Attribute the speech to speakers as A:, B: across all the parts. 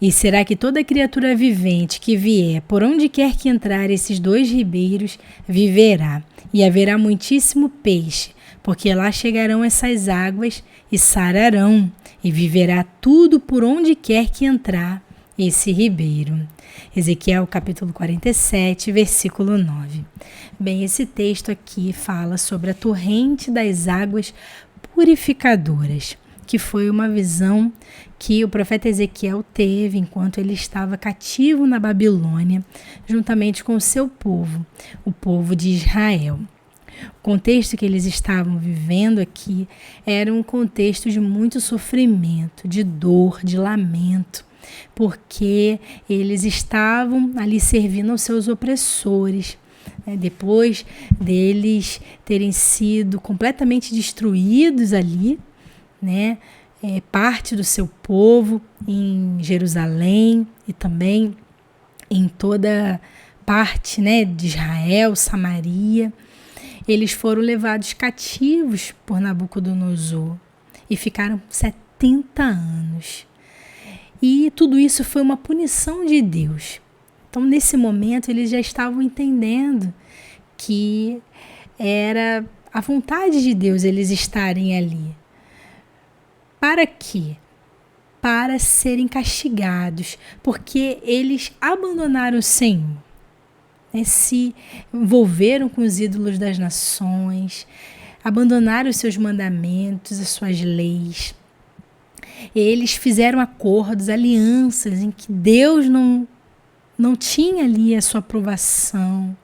A: E será que toda criatura vivente que vier, por onde quer que entrar esses 2 ribeiros, viverá, e haverá muitíssimo peixe, porque lá chegarão essas águas e sararão, e viverá tudo por onde quer que entrar esse ribeiro. Ezequiel capítulo 47, versículo 9. Bem, esse texto aqui fala sobre a torrente das águas purificadoras, que foi uma visão que o profeta Ezequiel teve enquanto ele estava cativo na Babilônia, juntamente com o seu povo, o povo de Israel. O contexto que eles estavam vivendo aqui era um contexto de muito sofrimento, de dor, de lamento, porque eles estavam ali servindo aos seus opressores. Depois deles terem sido completamente destruídos ali, parte do seu povo em Jerusalém e também em toda parte de Israel, Samaria, eles foram levados cativos por Nabucodonosor e ficaram 70 anos. E tudo isso foi uma punição de Deus. Então, nesse momento, eles já estavam entendendo que era a vontade de Deus eles estarem ali. Para quê? Para serem castigados, porque eles abandonaram o Senhor, se envolveram com os ídolos das nações, abandonaram os seus mandamentos, as suas leis. Eles fizeram acordos, alianças em que Deus não tinha ali a sua aprovação.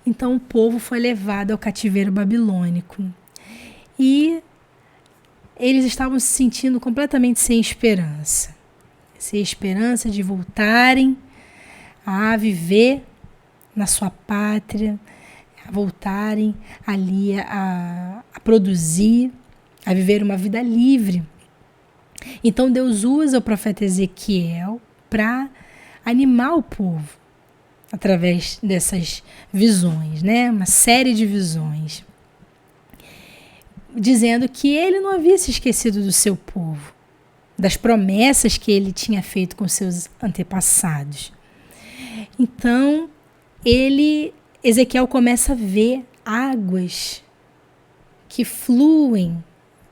A: Então o povo foi levado ao cativeiro babilônico. E eles estavam se sentindo completamente sem esperança. Sem esperança de voltarem a viver na sua pátria, a voltarem ali a produzir, a viver uma vida livre. Então Deus usa o profeta Ezequiel para animar o povo através dessas visões, uma série de visões, dizendo que ele não havia se esquecido do seu povo, das promessas que ele tinha feito com seus antepassados. Então, Ezequiel começa a ver águas que fluem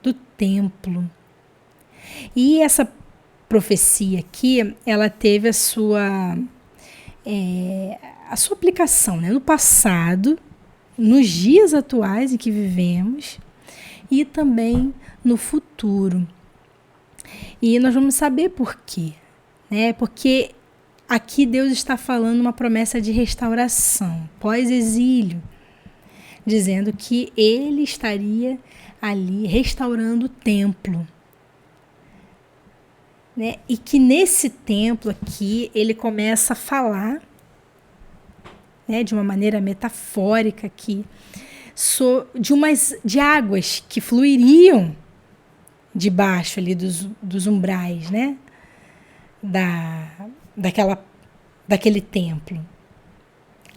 A: do templo. E essa profecia aqui, ela teve a sua aplicação, no passado, nos dias atuais em que vivemos, e também no futuro. E nós vamos saber por quê, Porque aqui Deus está falando uma promessa de restauração, pós-exílio, dizendo que ele estaria ali restaurando o templo. E que nesse templo aqui ele começa a falar, de uma maneira metafórica aqui, de águas que fluiriam debaixo ali dos umbrais, daquele templo.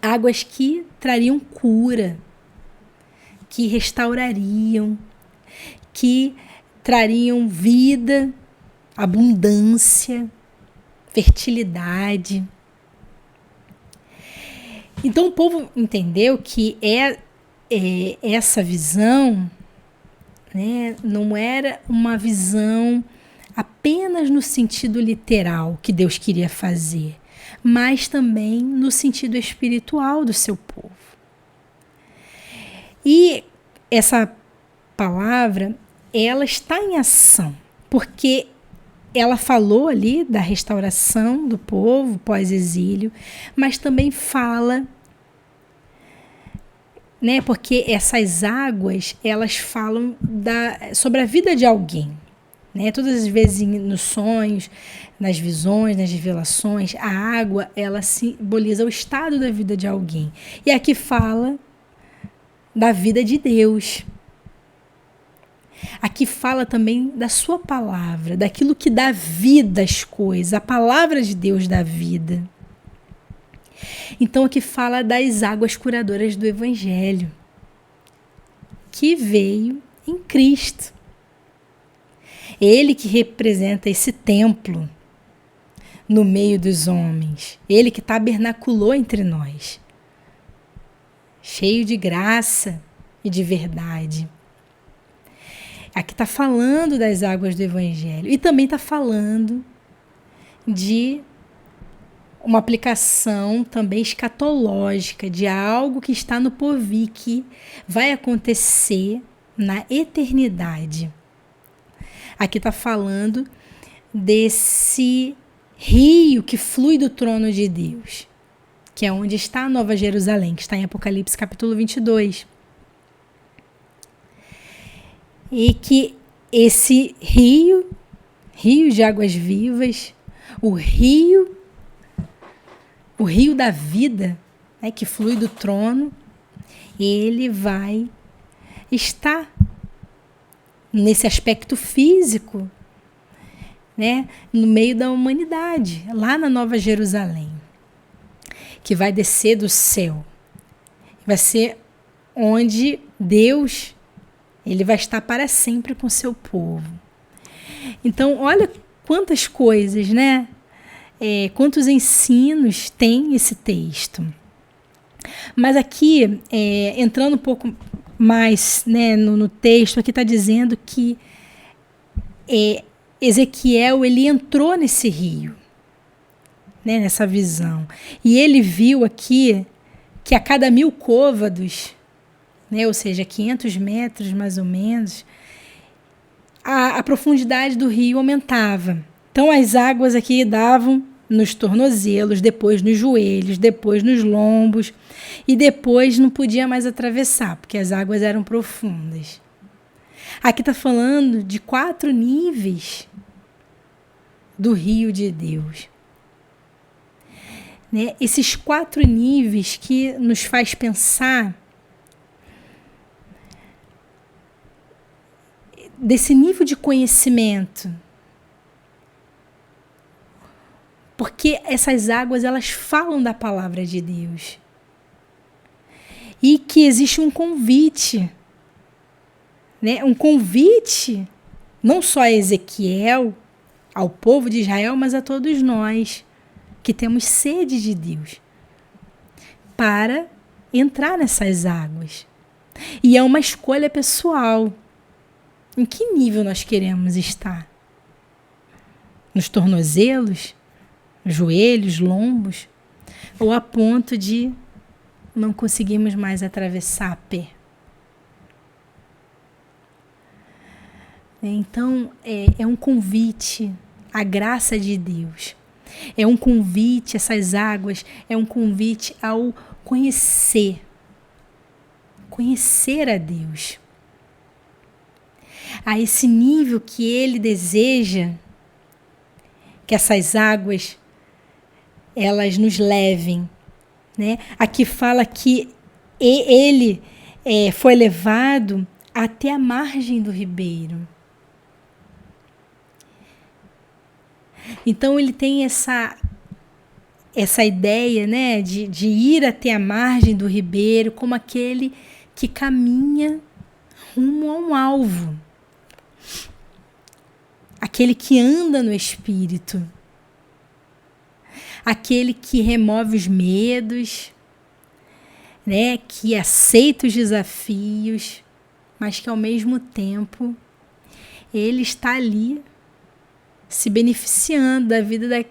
A: Águas que trariam cura, que restaurariam, que trariam vida, abundância, fertilidade. Então o povo entendeu que essa visão, não era uma visão apenas no sentido literal que Deus queria fazer, mas também no sentido espiritual do seu povo. E essa palavra, ela está em ação, porque ela falou ali da restauração do povo pós-exílio, mas também fala, porque essas águas, elas falam sobre a vida de alguém. Todas as vezes nos sonhos, nas visões, nas revelações, a água, ela simboliza o estado da vida de alguém. E aqui fala da vida de Deus. Aqui fala também da sua palavra, daquilo que dá vida às coisas. A palavra de Deus dá vida. Então aqui fala das águas curadoras do Evangelho, que veio em Cristo. Ele que representa esse templo, no meio dos homens. Ele que tabernaculou entre nós, cheio de graça e de verdade. Aqui está falando das águas do Evangelho e também está falando de uma aplicação também escatológica de algo que está no porvir, que vai acontecer na eternidade. Aqui está falando desse rio que flui do trono de Deus, que é onde está a Nova Jerusalém, que está em Apocalipse capítulo 22. E que esse rio de águas vivas, o rio da vida, né, que flui do trono, ele vai estar nesse aspecto físico, né, no meio da humanidade, lá na Nova Jerusalém, que vai descer do céu. Vai ser onde Deus, ele vai estar para sempre com seu povo. Então, olha quantas coisas, né? Quantos ensinos tem esse texto. Mas aqui, entrando um pouco mais, né, no texto, aqui está dizendo que Ezequiel, ele entrou nesse rio, né, nessa visão. E ele viu aqui que a cada 1000 côvados, né, ou seja, 500 metros mais ou menos, a profundidade do rio aumentava. Então as águas aqui davam nos tornozelos, depois nos joelhos, depois nos lombos, e depois não podia mais atravessar, porque as águas eram profundas. Aqui está falando de 4 níveis do rio de Deus. Né? Esses 4 níveis que nos faz pensar desse nível de conhecimento. Porque essas águas, elas falam da palavra de Deus. E que existe um convite, né? Um convite não só a Ezequiel, ao povo de Israel, mas a todos nós que temos sede de Deus, para entrar nessas águas. E é uma escolha pessoal. Em que nível nós queremos estar? Nos tornozelos? Joelhos, lombos, ou a ponto de não conseguirmos mais atravessar a pé. Então, é um convite à graça de Deus. É um convite, essas águas, é um convite ao conhecer a Deus. A esse nível que Ele deseja que essas águas elas nos levem, né? Aqui fala que ele foi levado até a margem do ribeiro. Então ele tem essa ideia, né, de ir até a margem do ribeiro como aquele que caminha rumo a um alvo. Aquele que anda no Espírito. Aquele que remove os medos, né, que aceita os desafios, mas que ao mesmo tempo ele está ali se beneficiando da vida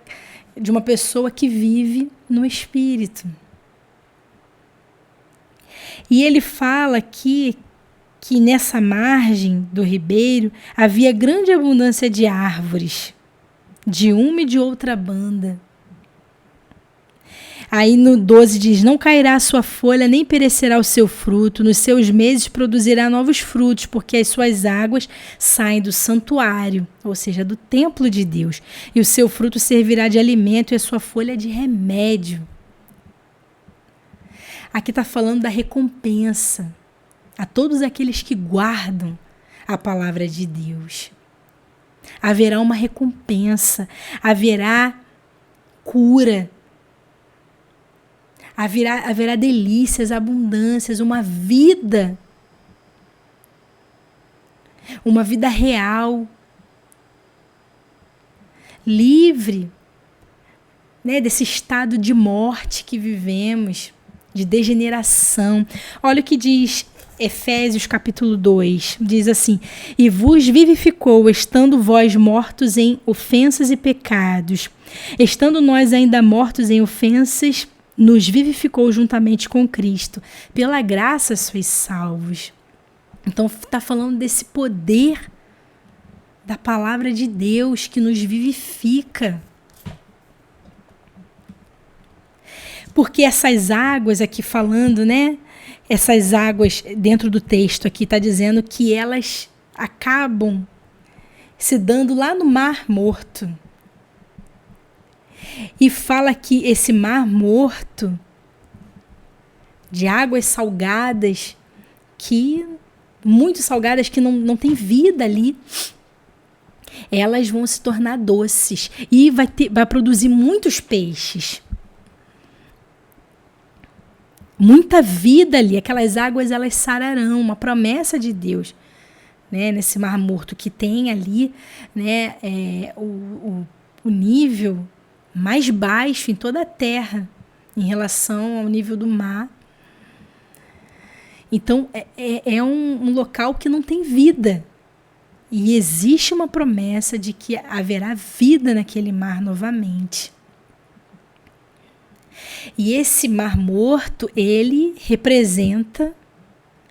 A: de uma pessoa que vive no Espírito. E ele fala aqui que nessa margem do ribeiro havia grande abundância de árvores, de uma e de outra banda. Aí no 12 diz, não cairá a sua folha, nem perecerá o seu fruto, nos seus meses produzirá novos frutos, porque as suas águas saem do santuário, ou seja, do templo de Deus, e o seu fruto servirá de alimento e a sua folha de remédio. Aqui está falando da recompensa a todos aqueles que guardam a palavra de Deus. Haverá uma recompensa, haverá cura, haverá delícias, abundâncias, uma vida real, livre né, desse estado de morte que vivemos, de degeneração. Olha o que diz Efésios capítulo 2, diz assim: e vos vivificou, estando vós mortos em ofensas e pecados. Estando nós ainda mortos em ofensas, nos vivificou juntamente com Cristo. Pela graça sois salvos. Então está falando desse poder da palavra de Deus que nos vivifica. Porque essas águas aqui falando, né? Essas águas dentro do texto aqui está dizendo que elas acabam se dando lá no Mar Morto. E fala que esse Mar Morto, de águas salgadas, muito salgadas, que não tem vida ali, elas vão se tornar doces e vai produzir muitos peixes. Muita vida ali, aquelas águas elas sararão, uma promessa de Deus, né? Nesse Mar Morto que tem ali, né, o nível mais baixo em toda a terra em relação ao nível do mar. Então é um local que não tem vida. E existe uma promessa de que haverá vida naquele mar novamente. E esse Mar Morto, ele representa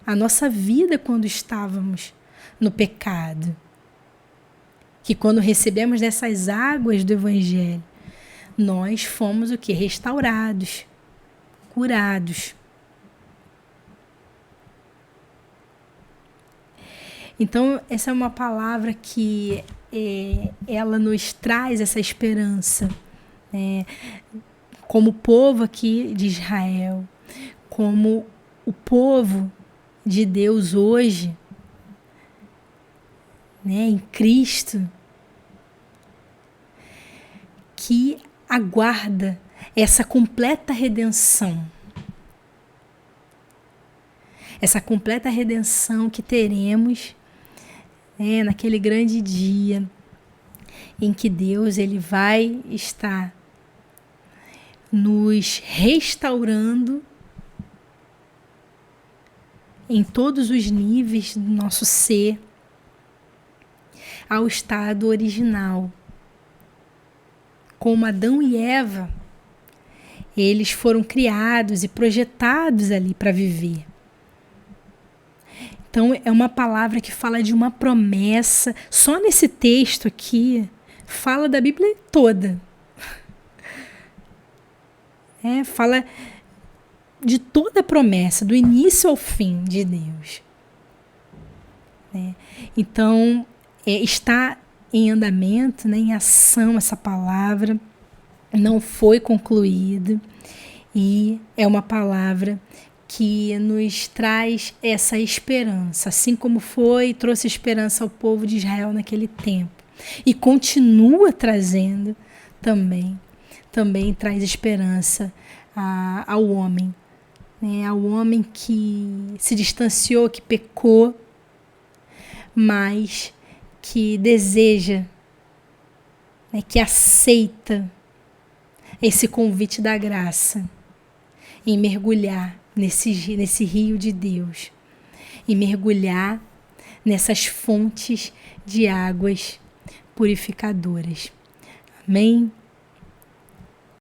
A: a nossa vida quando estávamos no pecado. Que quando recebemos dessas águas do Evangelho, nós fomos o quê? Restaurados, curados. Então, essa é uma palavra que ela nos traz essa esperança, né? Como povo aqui de Israel, como o povo de Deus hoje, né, em Cristo, que aguarda essa completa redenção. Essa completa redenção que teremos, né, naquele grande dia em que Deus ele vai estar nos restaurando em todos os níveis do nosso ser ao estado original. Como Adão e Eva, eles foram criados e projetados ali para viver. Então é uma palavra que fala de uma promessa. Só nesse texto aqui fala da Bíblia toda. Fala de toda a promessa, do início ao fim de Deus. Então, está em andamento, né, em ação essa palavra, não foi concluída, e é uma palavra que nos traz essa esperança, assim como trouxe esperança ao povo de Israel naquele tempo, e continua trazendo também traz esperança ao homem, né? Ao homem que se distanciou, que pecou, mas que deseja, né, que aceita esse convite da graça em mergulhar nesse rio de Deus, em mergulhar nessas fontes de águas purificadoras. Amém?